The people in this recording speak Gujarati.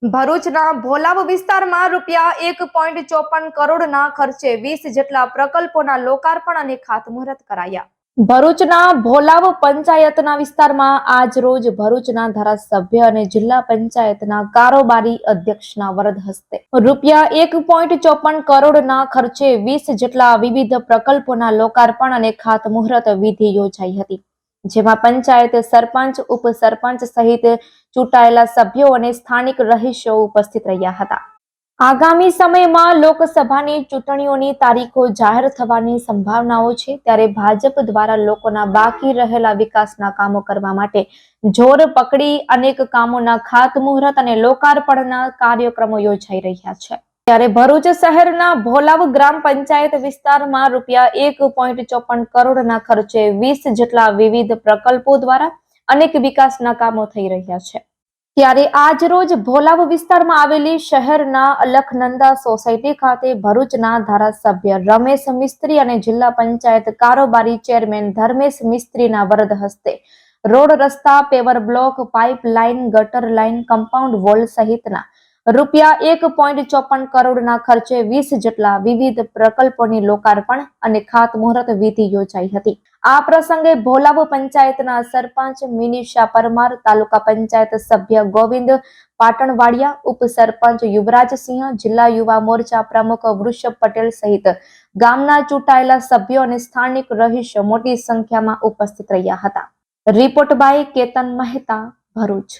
ભરૂચના ભોલાવ વિસ્તારમાં ₹1.54 કરોડના ખર્ચે 20 જેટલા પ્રકલ્પોના લોકાર્પણ અને ખાતમુહૂર્ત કરાયા. ભરૂચના ભોલાવ પંચાયતના વિસ્તારમાં આજ રોજ ભરૂચના ધારાસભ્ય અને જિલ્લા પંચાયતના કારોબારી અધ્યક્ષના વરદ હસ્તે ₹1.54 કરોડના ખર્ચે 20 જેટલા વિવિધ પ્રકલ્પોના લોકાર્પણ અને ખાતમુહૂર્ત વિધિ યોજાઈ હતી, જેમાં પંચાયત સરપંચ, ઉપસરપંચ સહિત ચૂંટાયેલા સભ્યો અને સ્થાનિક રહીશો ઉપસ્થિત રહ્યા હતા. આગામી સમયમાં લોકસભાની ચૂંટણીઓની તારીખો જાહેર થવાની સંભાવનાઓ છે, ત્યારે ભાજપ દ્વારા લોકોના બાકી રહેલા વિકાસના કામો કરવા માટે જોર પકડી અનેક કામોના ખાતમુહૂર્ત અને લોકાર્પણના કાર્યક્રમો યોજાઈ રહ્યા છે. ત્યારે ભરૂચ શહેરના ભોલાવ ગ્રામ પંચાયત વિસ્તારમાં ₹1.54 કરોડના ખર્ચે 20 જેટલા વિવિધ પ્રકલ્પો દ્વારા અનેક વિકાસના કામો થઈ રહ્યા છે. ત્યારે આજ રોજ ભોલાવ વિસ્તારમાં આવેલી શહેરના અલખનંદા સોસાયટી ખાતે ભરૂચના ધારાસભ્ય રમેશ મિસ્ત્રી અને જિલ્લા પંચાયત કારોબારી ચેરમેન ધર્મેશ મિસ્ત્રીના વરદ હસ્તે રોડ, રસ્તા, પેવર બ્લોક, પાઇપ લાઇન, ગટર લાઇન, કમ્પાઉન્ડ વોલ સહિતના ₹1.54 કરોડના ખર્ચે 20 જેટલા વિવિધ પ્રકલ્પોની લોકાર્પણ અને ખાતમુહૂર્ત વિધિ યોજાઈ હતી. આ પ્રસંગે ભોલાવ પંચાયતના સરપંચ મિનિષા પરમાર, તાલુકા પંચાયત સભ્ય ગોવિંદ પાટણવાડિયા, ઉપસરપંચ યુવરાજસિંહ, જિલ્લા યુવા મોરચા પ્રમુખ વૃષભ પટેલ સહિત ગામના ચૂંટાયેલા સભ્યો અને સ્થાનિક રહીશો મોટી સંખ્યામાં ઉપસ્થિત રહ્યા હતા. Report by Ketan Mehta, Bharuch.